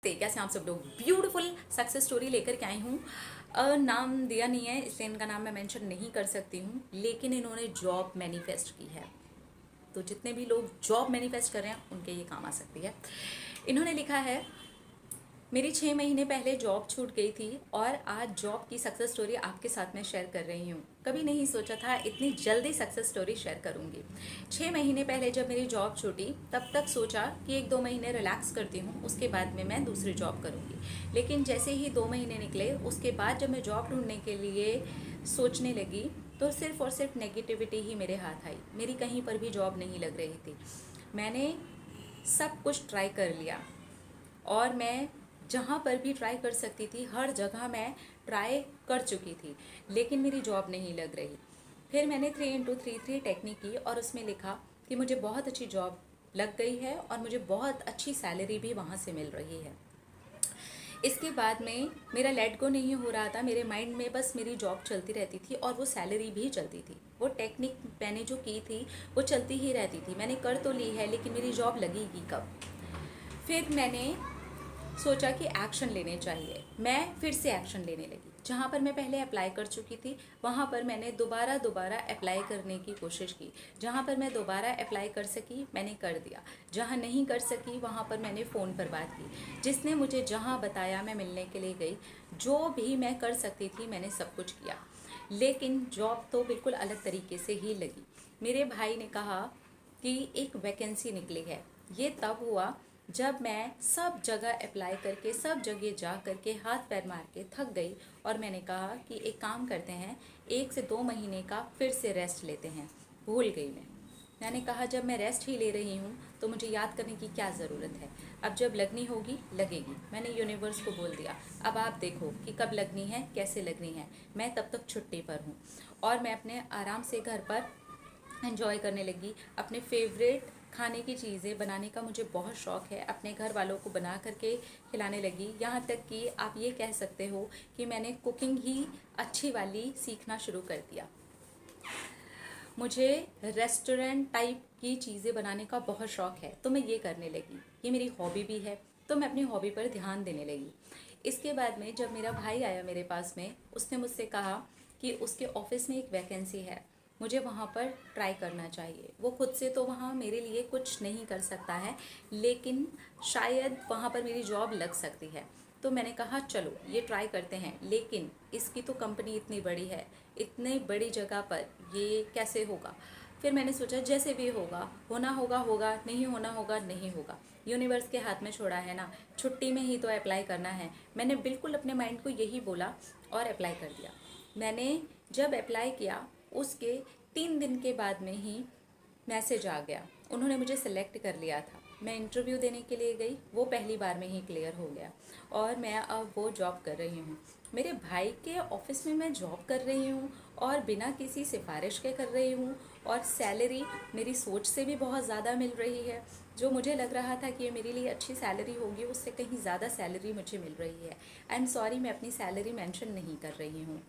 कैसे आप सब लोग ब्यूटीफुल सक्सेस स्टोरी लेकर के आई हूँ। नाम दिया नहीं है इसलिए इनका नाम मैं मेंशन नहीं कर सकती हूँ, लेकिन इन्होंने जॉब मैनिफेस्ट की है। तो जितने भी लोग जॉब मैनिफेस्ट कर रहे हैं उनके ये काम आ सकती है। इन्होंने लिखा है, मेरी 6 महीने पहले जॉब छूट गई थी और आज जॉब की सक्सेस स्टोरी आपके साथ में शेयर कर रही हूँ। कभी नहीं सोचा था इतनी जल्दी सक्सेस स्टोरी शेयर करूँगी। 6 महीने पहले जब मेरी जॉब छूटी तब तक सोचा कि 1-2 महीने रिलैक्स करती हूँ, उसके बाद में मैं दूसरी जॉब करूँगी। लेकिन जैसे ही 2 महीने निकले उसके बाद जब मैं जॉब ढूंढने के लिए सोचने लगी तो सिर्फ और सिर्फ नेगेटिविटी ही मेरे हाथ आई। मेरी कहीं पर भी जॉब नहीं लग रही थी। मैंने सब कुछ ट्राई कर लिया और मैं जहाँ पर भी ट्राई कर सकती थी हर जगह मैं ट्राई कर चुकी थी, लेकिन मेरी जॉब नहीं लग रही। फिर मैंने 3x3 टेक्निक की और उसमें लिखा कि मुझे बहुत अच्छी जॉब लग गई है और मुझे बहुत अच्छी सैलरी भी वहाँ से मिल रही है। इसके बाद में मेरा लेट गो नहीं हो रहा था, मेरे माइंड में बस मेरी जॉब चलती रहती थी और वो सैलरी भी चलती थी। वो टेक्निक मैंने जो की थी वो चलती ही रहती थी। मैंने कर तो ली है लेकिन मेरी जॉब लगेगी कब। फिर मैंने सोचा कि एक्शन लेने चाहिए। मैं फिर से एक्शन लेने लगी। जहाँ पर मैं पहले अप्लाई कर चुकी थी वहाँ पर मैंने दोबारा अप्लाई करने की कोशिश की। जहाँ पर मैं दोबारा अप्लाई कर सकी मैंने कर दिया। जहाँ नहीं कर सकी वहाँ पर मैंने फ़ोन पर बात की। जिसने मुझे जहाँ बताया मैं मिलने के लिए गई। जो भी मैं कर सकती थी मैंने सब कुछ किया, लेकिन जॉब तो बिल्कुल अलग तरीके से ही लगी। मेरे भाई ने कहा कि एक वैकेंसी निकली है। ये तब हुआ जब मैं सब जगह अप्लाई करके सब जगह जा करके हाथ पैर मार के थक गई और मैंने कहा कि एक काम करते हैं, 1 से 2 महीने का फिर से रेस्ट लेते हैं। भूल गई मैंने कहा जब मैं रेस्ट ही ले रही हूँ तो मुझे याद करने की क्या ज़रूरत है। अब जब लगनी होगी लगेगी। मैंने यूनिवर्स को बोल दिया, अब आप देखो कि कब लगनी है, कैसे लगनी है। मैं तब तक छुट्टी पर हूँ और मैं अपने आराम से घर पर एंजॉय करने लगी। अपने फेवरेट खाने की चीज़ें बनाने का मुझे बहुत शौक़ है। अपने घर वालों को बना करके खिलाने लगी। यहाँ तक कि आप ये कह सकते हो कि मैंने कुकिंग ही अच्छी वाली सीखना शुरू कर दिया। मुझे रेस्टोरेंट टाइप की चीज़ें बनाने का बहुत शौक़ है तो मैं ये करने लगी। ये मेरी हॉबी भी है तो मैं अपनी हॉबी पर ध्यान देने लगी। इसके बाद में जब मेरा भाई आया मेरे पास में, उसने मुझसे कहा कि उसके ऑफिस में एक वैकेंसी है, मुझे वहाँ पर ट्राई करना चाहिए। वो खुद से तो वहाँ मेरे लिए कुछ नहीं कर सकता है, लेकिन शायद वहाँ पर मेरी जॉब लग सकती है। तो मैंने कहा चलो ये ट्राई करते हैं, लेकिन इसकी तो कंपनी इतनी बड़ी है, इतनी बड़ी जगह पर ये कैसे होगा। फिर मैंने सोचा जैसे भी होगा, होना होगा होगा, नहीं होना होगा नहीं होगा। यूनिवर्स के हाथ में छोड़ा है ना, छुट्टी में ही तो अप्लाई करना है। मैंने बिल्कुल अपने माइंड को यही बोला और अप्लाई कर दिया। मैंने जब अप्लाई किया उसके 3 दिन के बाद में ही मैसेज आ गया, उन्होंने मुझे सेलेक्ट कर लिया था। मैं इंटरव्यू देने के लिए गई, वो पहली बार में ही क्लियर हो गया और मैं अब वो जॉब कर रही हूँ। मेरे भाई के ऑफिस में मैं जॉब कर रही हूँ और बिना किसी सिफारिश के कर रही हूँ और सैलरी मेरी सोच से भी बहुत ज़्यादा मिल रही है। जो मुझे लग रहा था कि ये मेरे लिए अच्छी सैलरी होगी उससे कहीं ज़्यादा सैलरी मुझे मिल रही है। आई एम सॉरी, मैं अपनी सैलरी मेंशन नहीं कर रही हूँ।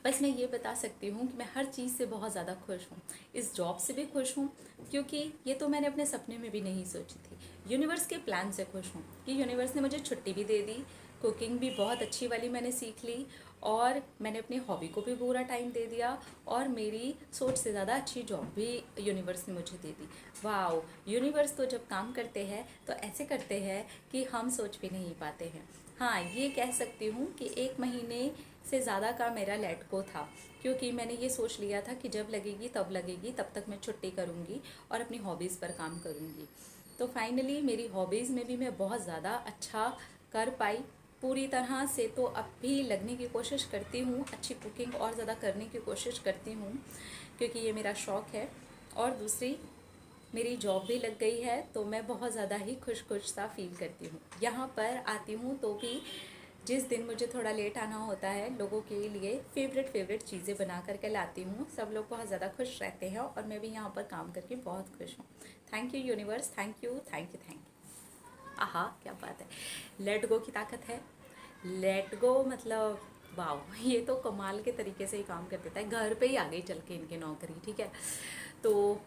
बस मैं ये बता सकती हूँ कि मैं हर चीज़ से बहुत ज़्यादा खुश हूँ। इस जॉब से भी खुश हूँ क्योंकि ये तो मैंने अपने सपने में भी नहीं सोची थी। यूनिवर्स के प्लान से खुश हूँ कि यूनिवर्स ने मुझे छुट्टी भी दे दी, कुकिंग भी बहुत अच्छी वाली मैंने सीख ली और मैंने अपनी हॉबी को भी पूरा टाइम दे दिया और मेरी सोच से ज़्यादा अच्छी जॉब भी यूनिवर्स ने मुझे दे दी। वाओ, यूनिवर्स तो जब काम करते हैं तो ऐसे करते हैं कि हम सोच भी नहीं पाते हैं। हाँ, ये कह सकती हूँ कि 1 महीने से ज़्यादा का मेरा लेट गो था, क्योंकि मैंने ये सोच लिया था कि जब लगेगी तब लगेगी, तब तक मैं छुट्टी करूँगी और अपनी हॉबीज़ पर काम करूँगी। तो फाइनली मेरी हॉबीज़ में भी मैं बहुत ज़्यादा अच्छा कर पाई पूरी तरह से। तो अब भी लगने की कोशिश करती हूँ, अच्छी कुकिंग और ज़्यादा करने की कोशिश करती हूँ क्योंकि ये मेरा शौक़ है। और दूसरी, मेरी जॉब भी लग गई है तो मैं बहुत ज़्यादा ही खुश खुश सा फील करती हूँ। यहाँ पर आती हूँ तो भी जिस दिन मुझे थोड़ा लेट आना होता है, लोगों के लिए फेवरेट चीज़ें बना करके लाती हूँ। सब लोग बहुत ज़्यादा खुश रहते हैं और मैं भी यहाँ पर काम करके बहुत खुश हूँ। Thank you universe, thank you thank you thank you. आहा, क्या बात है, लेट गो की ताकत है। लेट गो मतलब वाओ, ये तो कमाल के तरीके से ही काम कर देता है। घर पे ही आ गई चल के इनकी नौकरी, ठीक है। तो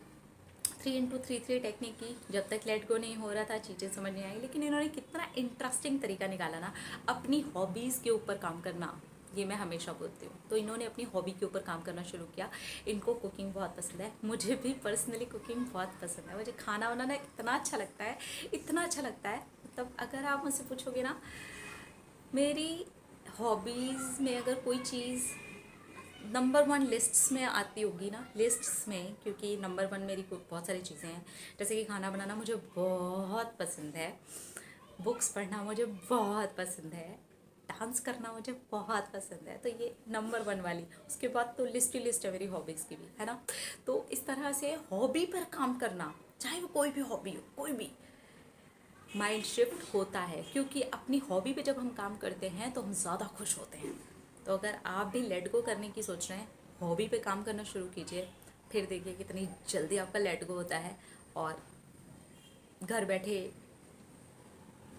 3x3 टेक्निक की। जब तक लेट गो नहीं हो रहा था चीज़ें समझ नहीं आई, लेकिन इन्होंने कितना इंटरेस्टिंग तरीका निकाला ना अपनी हॉबीज़ के ऊपर काम करना। ये मैं हमेशा बोलती हूँ। तो इन्होंने अपनी हॉबी के ऊपर काम करना शुरू किया। इनको कुकिंग बहुत पसंद है, मुझे भी पर्सनली कुकिंग बहुत पसंद है। मुझे खाना बनाना इतना अच्छा लगता है, इतना अच्छा लगता है। मतलब अगर आप मुझसे पूछोगे ना, मेरी हॉबीज़ में अगर कोई चीज़ नंबर 1 लिस्ट्स में आती होगी ना, लिस्ट्स में, क्योंकि नंबर 1 मेरी बहुत सारी चीज़ें हैं। जैसे कि खाना बनाना मुझे बहुत पसंद है, बुक्स पढ़ना मुझे बहुत पसंद है, डांस करना मुझे बहुत पसंद है। तो ये नंबर 1 वाली। उसके बाद तो लिस्ट ही लिस्ट है मेरी हॉबीज़ की भी, है ना। तो इस तरह से हॉबी पर काम करना, चाहे वो कोई भी हॉबी हो, कोई भी, माइंड शिफ्ट होता है। क्योंकि अपनी हॉबी पे जब हम काम करते हैं तो हम ज़्यादा खुश होते हैं। तो अगर आप भी लेट गो करने की सोच रहे हैं, हॉबी पे काम करना शुरू कीजिए। फिर देखिए कितनी जल्दी आपका लेट गो होता है और घर बैठे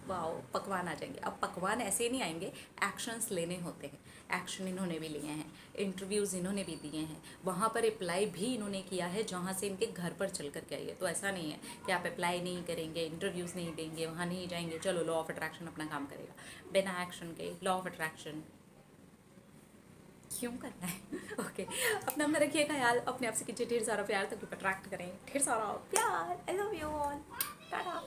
वाओ पकवान आ जाएंगे। अब पकवान ऐसे ही नहीं आएंगे, एक्शंस लेने होते हैं। एक्शन इन्होंने भी लिए हैं, इंटरव्यूज़ इन्होंने भी दिए हैं, वहाँ पर अप्लाई भी इन्होंने किया है जहाँ से इनके घर पर चल कर के आई है। तो ऐसा नहीं है कि आप अप्लाई नहीं करेंगे, इंटरव्यूज़ नहीं देंगे, वहाँ नहीं जाएंगे, चलो लॉ ऑफ अट्रैक्शन अपना काम करेगा। बिना एक्शन के लॉ ऑफ अट्रैक्शन क्यों करना है? ओके, अपना में रखिए ख्याल, अपने आप से कीजिए ढेर सारा प्यार ताकि अट्रैक्ट करें ढेर सारा प्यार। I love you all, Tata.